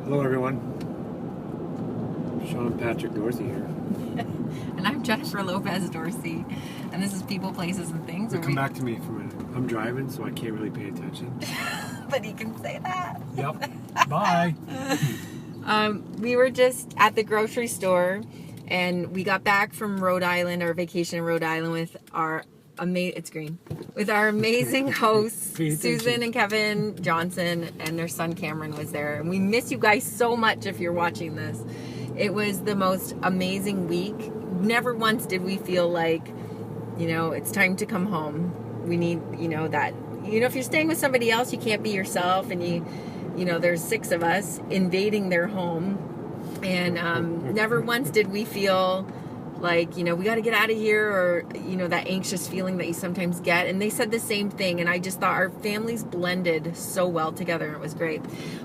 Hello everyone, Sean Patrick Dorsey here. And I'm Jennifer Lopez Dorsey, and this is People, Places, and Things. Come back to me for a minute. I'm driving, so I can't really pay attention. But you can say that. Yep. Bye. We were just at the grocery store, and we got back from Rhode Island, our vacation in Rhode Island, with our amazing hosts, Susan and Kevin Johnson, and their son Cameron was there. And we miss you guys so much if you're watching this. It was the most amazing week. Never once did we feel like, it's time to come home. We need, that. If you're staying with somebody else, you can't be yourself, and there's 6 of us invading their home. And never once did we feel like, we got to get out of here, or, that anxious feeling that you sometimes get. And they said the same thing. And I just thought our families blended so well together. It was great.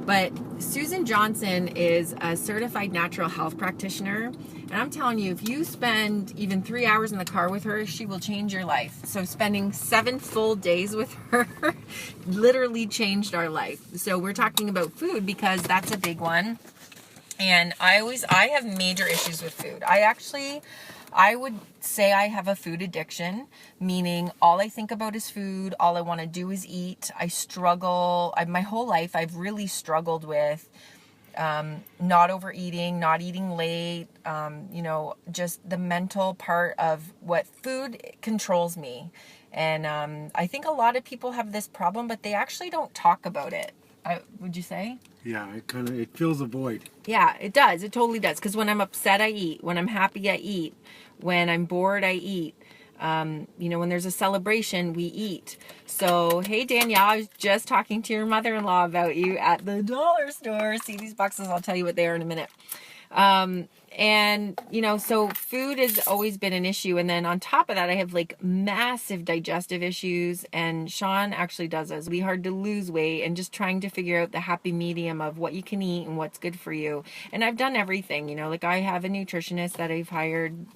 But Susan Johnson is a certified natural health practitioner. And I'm telling you, if you spend even 3 hours in the car with her, she will change your life. So spending 7 full days with her literally changed our life. So we're talking about food because that's a big one. And I have major issues with food. I would say I have a food addiction, meaning all I think about is food. All I want to do is eat. I struggle. My whole life, I've really struggled with not overeating, not eating late, just the mental part of what food controls me. And I think a lot of people have this problem, but they actually don't talk about it. Would you say? Yeah, it fills a void. Yeah, it does. It totally does. Because when I'm upset, I eat. When I'm happy, I eat. When I'm bored, I eat. When there's a celebration, we eat. So, hey, Danielle, I was just talking to your mother-in-law about you at the dollar store. See these boxes? I'll tell you what they are in a minute. So food has always been an issue. And then on top of that, I have massive digestive issues, and Sean actually does as we hard to lose weight and just trying to figure out the happy medium of what you can eat and what's good for you. And I've done everything, I have a nutritionist that I've hired.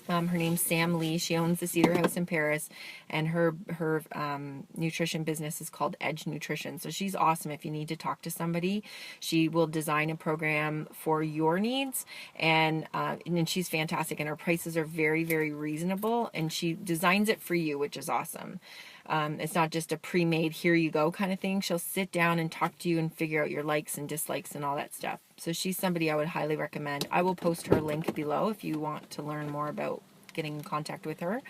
Her name's Sam Lee. She owns the Cedar House in Paris, and her nutrition business is called Edge Nutrition. So she's awesome. If you need to talk to somebody, she will design a program for your needs, and she's fantastic. And her prices are very, very reasonable, and she designs it for you, which is awesome. It's not just a pre-made, here you go kind of thing. She'll sit down and talk to you and figure out your likes and dislikes and all that stuff. So she's somebody I would highly recommend. I will post her link below if you want to learn more about getting in contact with her.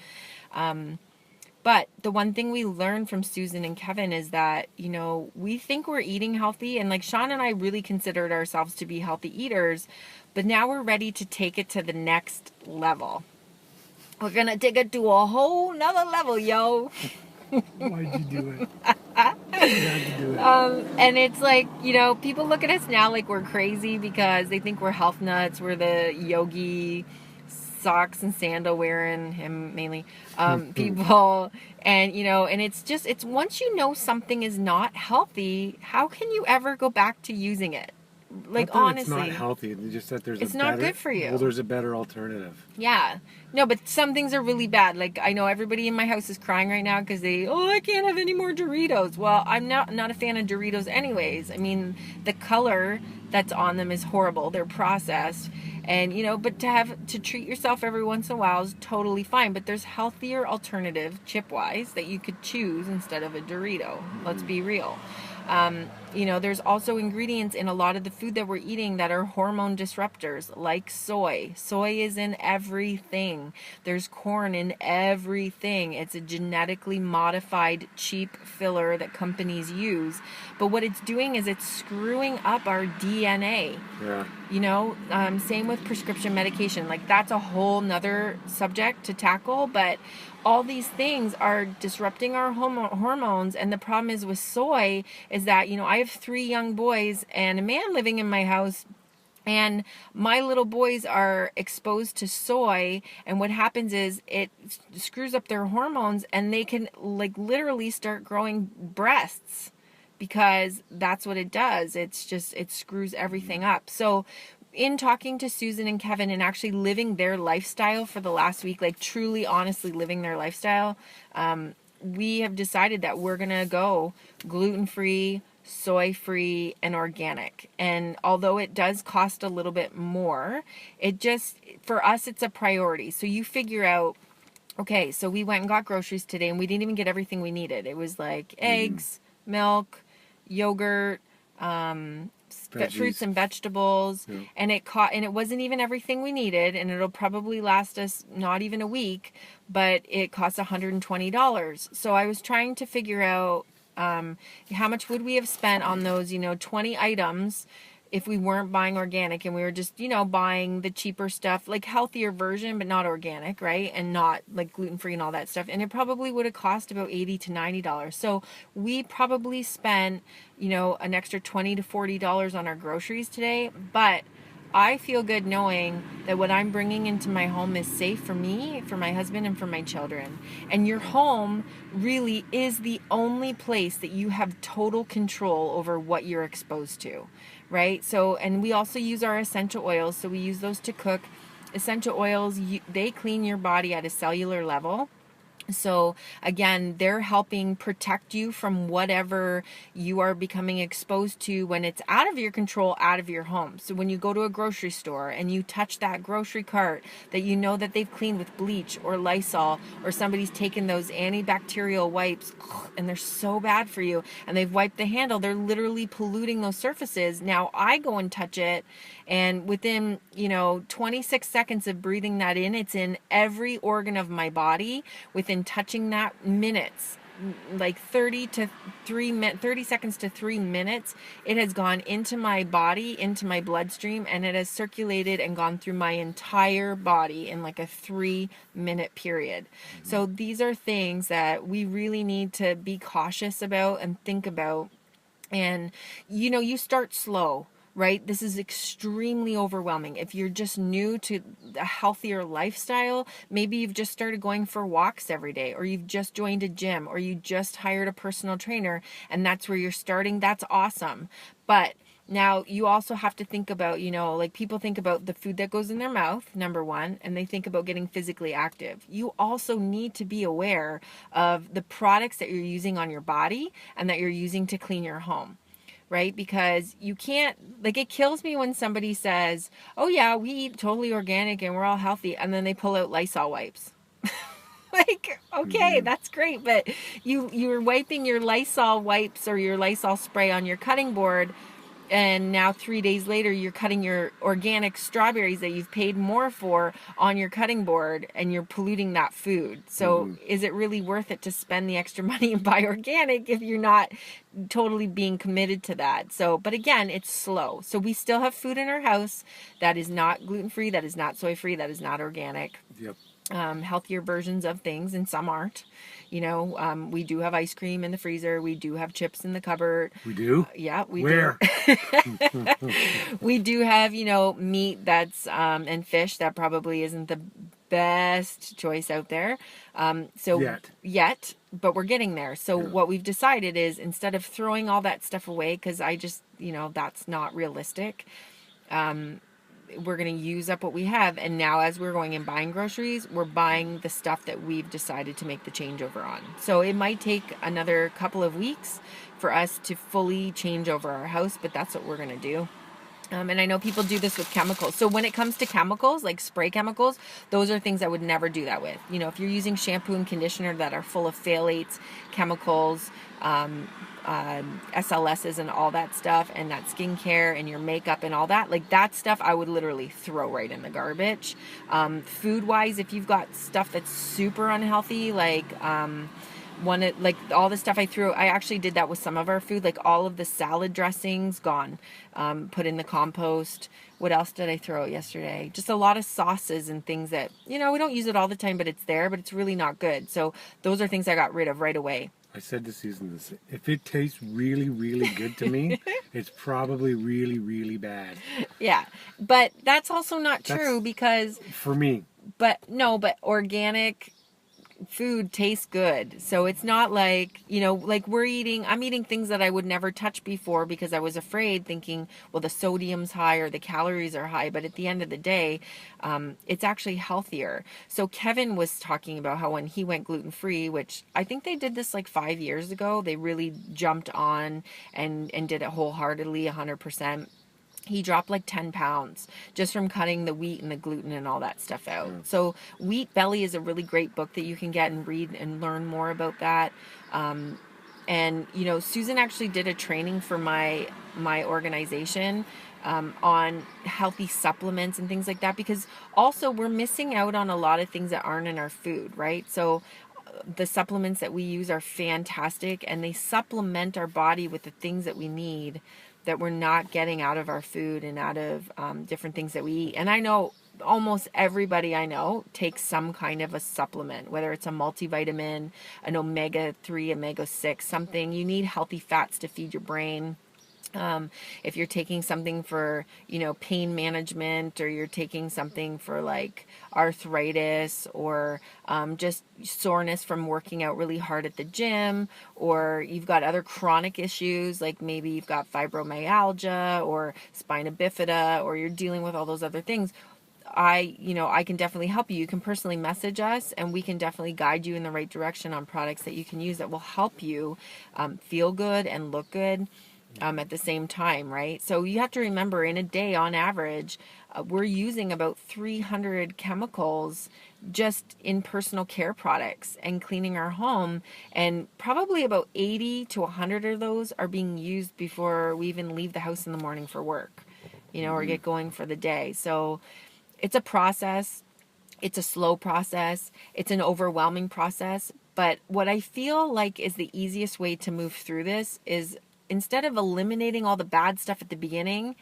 But the one thing we learned from Susan and Kevin is that, we think we're eating healthy. And Sean and I really considered ourselves to be healthy eaters. But now we're ready to take it to the next level. We're going to take it to a whole nother level, yo. Why'd you do it? Why'd you do it? And it's people look at us now like we're crazy because they think we're health nuts. We're the yogi socks and sandal wearing, him mainly, people. And, and it's once you know something is not healthy, how can you ever go back to using it? Honestly, it's not healthy. It's just that it's not good for you. Well, there's a better alternative. Yeah. No, but some things are really bad. I know everybody in my house is crying right now because I can't have any more Doritos. Well, I'm not a fan of Doritos anyways. I mean, the color that's on them is horrible. They're processed. And, but to treat yourself every once in a while is totally fine. But there's healthier alternative, chip-wise, that you could choose instead of a Dorito. Let's be real. There's also ingredients in a lot of the food that we're eating that are hormone disruptors, like soy. Soy is in everything. There's corn in everything. It's a genetically modified, cheap filler that companies use. But what it's doing is it's screwing up our DNA. Yeah. Same with prescription medication. That's a whole nother subject to tackle, but all these things are disrupting our hormones. And the problem is with soy is that, I have 3 young boys and a man living in my house, and my little boys are exposed to soy. And what happens is it screws up their hormones, and they can literally start growing breasts because that's what it does. It screws everything up. So in talking to Susan and Kevin and actually living their lifestyle for the last week, truly, honestly living their lifestyle, we have decided that we're going to go gluten-free, soy-free, and organic. And although it does cost a little bit more, it just, for us, it's a priority. So you figure out, okay, so we went and got groceries today and we didn't even get everything we needed. It was like eggs, milk, yogurt, fruits and vegetables, and it wasn't even everything we needed, and it'll probably last us not even a week, but it costs $120. So I was trying to figure out how much would we have spent on those, 20 items if we weren't buying organic and we were just, buying the cheaper stuff, like healthier version, but not organic, right? And not like gluten-free and all that stuff. And it probably would have cost about $80 to $90. So we probably spent, an extra $20 to $40 on our groceries today. But I feel good knowing that what I'm bringing into my home is safe for me, for my husband, and for my children. And your home really is the only place that you have total control over what you're exposed to, right? So, and we also use our essential oils. So we use those to cook. Essential oils, they clean your body at a cellular level. So again, they're helping protect you from whatever you are becoming exposed to when it's out of your control, out of your home. So when you go to a grocery store and you touch that grocery cart that you know that they've cleaned with bleach or Lysol, or somebody's taken those antibacterial wipes and they're so bad for you, and they've wiped the handle, they're literally polluting those surfaces. Now I go and touch it, and within 26 seconds of breathing that in, it's in every organ of my body. Within touching that, minutes, like 30 seconds to 3 minutes, it has gone into my body, into my bloodstream, and it has circulated and gone through my entire body in like a 3-minute period. So these are things that we really need to be cautious about and think about. And you start slow, right? This is extremely overwhelming. If you're just new to a healthier lifestyle, maybe you've just started going for walks every day, or you've just joined a gym, or you just hired a personal trainer, and that's where you're starting. That's awesome. But now you also have to think about, like people think about the food that goes in their mouth, number one, and they think about getting physically active. You also need to be aware of the products that you're using on your body and that you're using to clean your home. Right? Because you can't, like, it kills me when somebody says, oh yeah, we eat totally organic and we're all healthy, and then they pull out Lysol wipes. Like, okay, that's great, but you're wiping your Lysol wipes or your Lysol spray on your cutting board, and now 3 days later you're cutting your organic strawberries that you've paid more for on your cutting board, and you're polluting that food. So is it really worth it to spend the extra money and buy organic if you're not totally being committed to that? So, but again, it's slow. So we still have food in our house that is not gluten-free, that is not soy-free, that is not organic. Yep. Healthier versions of things, and some aren't. We do have ice cream in the freezer. We do have chips in the cupboard. We do? Yeah, we Where? do. We do have, meat that's, and fish that probably isn't the best choice out there. Yet, but we're getting there. So what we've decided is, instead of throwing all that stuff away, because I just, that's not realistic, we're going to use up what we have. And now as we're going and buying groceries, we're buying the stuff that we've decided to make the changeover on. So it might take another couple of weeks for us to fully change over our house, but that's what we're going to do. And I know people do this with chemicals. So when it comes to chemicals, like spray chemicals, those are things I would never do that with. If you're using shampoo and conditioner that are full of phthalates, chemicals, SLSs and all that stuff, and that skincare and your makeup and all that, like that stuff I would literally throw right in the garbage. Food wise, if you've got stuff that's super unhealthy, like all the stuff I threw, I actually did that with some of our food, like all of the salad dressings gone, put in the compost. What else did I throw out yesterday? Just a lot of sauces and things that, we don't use it all the time, but it's there, but it's really not good. So those are things I got rid of right away. I said to Susan this, if it tastes really, really good to me, it's probably really, really bad. Yeah, but that's also not true, because for me. But organic food tastes good. So it's not like, like I'm eating things that I would never touch before because I was afraid, thinking, well, the sodium's high or the calories are high. But at the end of the day, it's actually healthier. So Kevin was talking about how when he went gluten free, which I think they did this like 5 years ago, they really jumped on and did it wholeheartedly, 100%. He dropped like 10 pounds just from cutting the wheat and the gluten and all that stuff out. So Wheat Belly is a really great book that you can get and read and learn more about that. And Susan actually did a training for my organization on healthy supplements and things like that, because also we're missing out on a lot of things that aren't in our food, right? So the supplements that we use are fantastic, and they supplement our body with the things that we need that we're not getting out of our food and out of different things that we eat. And I know almost everybody I know takes some kind of a supplement, whether it's a multivitamin, an omega-3, omega-6, something. You need healthy fats to feed your brain. If you're taking something for, pain management, or you're taking something for like arthritis, or just soreness from working out really hard at the gym, or you've got other chronic issues, like maybe you've got fibromyalgia or spina bifida, or you're dealing with all those other things, I can definitely help you. You can personally message us, and we can definitely guide you in the right direction on products that you can use that will help you feel good and look good at the same time, right? So you have to remember, in a day, on average, we're using about 300 chemicals just in personal care products and cleaning our home, and probably about 80 to 100 of those are being used before we even leave the house in the morning for work, or get going for the day. So it's a process. It's a slow process. It's an overwhelming process. But what I feel like is the easiest way to move through this is, instead of eliminating all the bad stuff at the beginning,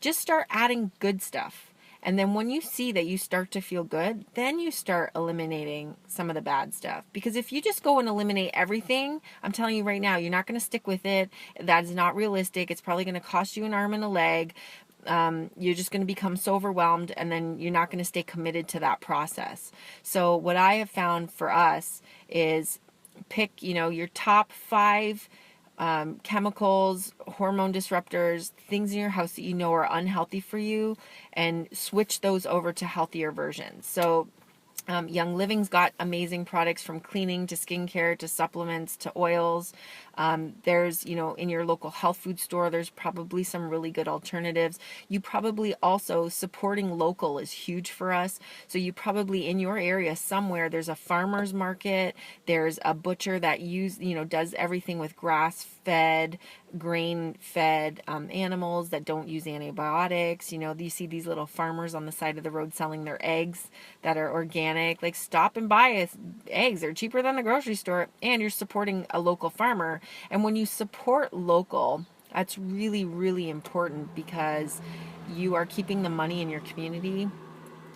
just start adding good stuff. And then when you see that you start to feel good, then you start eliminating some of the bad stuff. Because if you just go and eliminate everything, I'm telling you right now, you're not going to stick with it. That is not realistic. It's probably going to cost you an arm and a leg. You're just going to become so overwhelmed, and then you're not going to stay committed to that process. So what I have found for us is pick, your top 5 chemicals, hormone disruptors, things in your house that you know are unhealthy for you, and switch those over to healthier versions. So Young Living's got amazing products, from cleaning to skincare to supplements to oils. There's, in your local health food store, there's probably some really good alternatives. You probably also, supporting local is huge for us. So you probably, in your area somewhere, there's a farmer's market, there's a butcher that does everything with grass-fed, grain-fed animals that don't use antibiotics. You see these little farmers on the side of the road selling their eggs that are organic. Like, stop and buy eggs. They're cheaper than the grocery store, and you're supporting a local farmer. And when you support local, that's really, really important, because you are keeping the money in your community.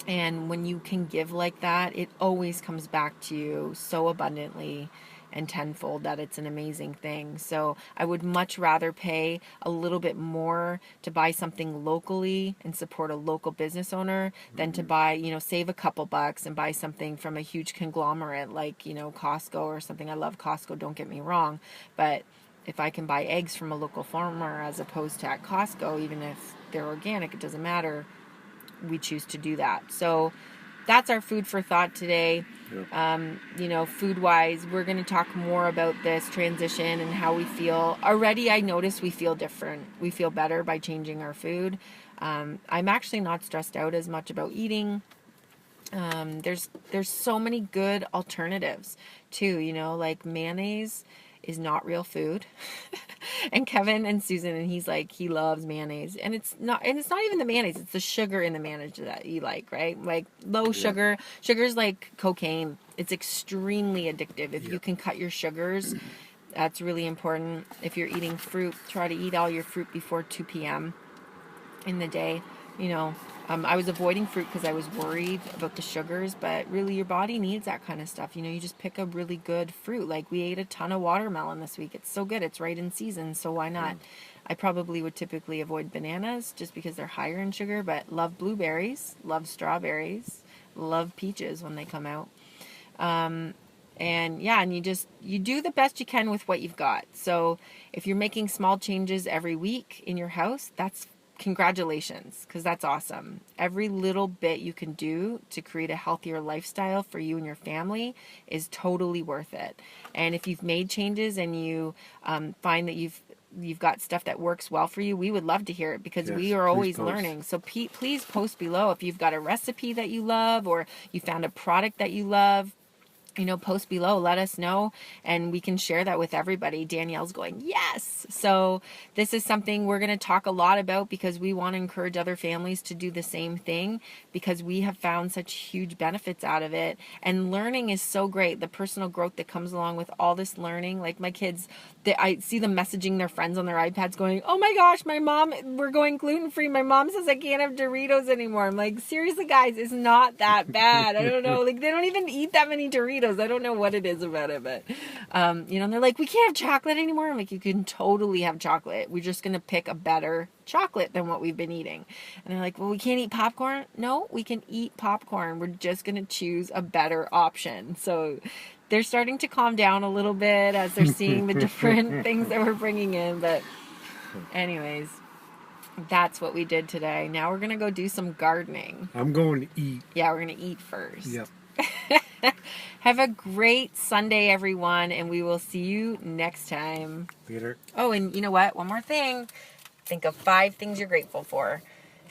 And when you can give like that, it always comes back to you so abundantly and tenfold that it's an amazing thing. So I would much rather pay a little bit more to buy something locally and support a local business owner than to buy, save a couple bucks and buy something from a huge conglomerate like, Costco or something. I love Costco, don't get me wrong, but if I can buy eggs from a local farmer as opposed to at Costco, even if they're organic, it doesn't matter. We choose to do that. So that's our food for thought today. Yep. Food wise, we're going to talk more about this transition and how we feel. Already I notice we feel different. We feel better by changing our food. I'm actually not stressed out as much about eating. There's so many good alternatives too, like mayonnaise is not real food. And Kevin and Susan, and he's like, he loves mayonnaise, and it's not even the mayonnaise, it's the sugar in the mayonnaise that you like, right? Like low sugar. Sugar's like cocaine. It's extremely addictive. If you can cut your sugars, that's really important. If you're eating fruit, try to eat all your fruit before 2 p.m. in the day. I was avoiding fruit because I was worried about the sugars, but really your body needs that kind of stuff. You just pick a really good fruit. Like, we ate a ton of watermelon this week. It's so good. It's right in season, so why not? I probably would typically avoid bananas just because they're higher in sugar, but love blueberries, love strawberries, love peaches when they come out. And yeah, and you do the best you can with what you've got. So if you're making small changes every week in your house, that's congratulations, because that's awesome. Every little bit you can do to create a healthier lifestyle for you and your family is totally worth it. And if you've made changes and you find that you've got stuff that works well for you, we would love to hear it, because we Yes, are please always post. learning. So please post below if you've got a recipe that you love, or you found a product that you love. Post below, let us know, and we can share that with everybody. Danielle's going, yes. So this is something we're going to talk a lot about, because we want to encourage other families to do the same thing, because we have found such huge benefits out of it. And learning is so great. The personal growth that comes along with all this learning, like my kids, I see them messaging their friends on their iPads going, oh my gosh, my mom, we're going gluten-free. My mom says I can't have Doritos anymore. I'm like, seriously guys, it's not that bad. I don't know. Like, they don't even eat that many Doritos. I don't know what it is about it, but, and they're like, we can't have chocolate anymore. I'm like, you can totally have chocolate. We're just going to pick a better chocolate than what we've been eating. And they're like, well, we can't eat popcorn. No, we can eat popcorn. We're just going to choose a better option. So they're starting to calm down a little bit as they're seeing the different things that we're bringing in. But anyways, that's what we did today. Now we're going to go do some gardening. I'm going to eat. Yeah, we're going to eat first. Yep. Have a great Sunday, everyone, and we will see you next time. Later. Oh, and you know what? One more thing. Think of 5 things you're grateful for,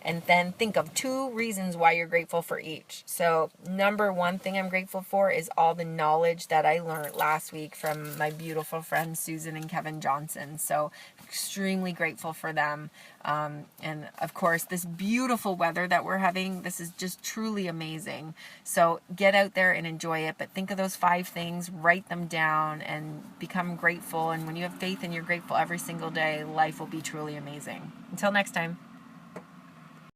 and then think of 2 reasons why you're grateful for each. So number 1 thing I'm grateful for is all the knowledge that I learned last week from my beautiful friends Susan and Kevin Johnson. So extremely grateful for them. And of course, this beautiful weather that we're having, this is just truly amazing. So get out there and enjoy it, but think of those 5 things, write them down, and become grateful. And when you have faith and you're grateful every single day, life will be truly amazing. Until next time.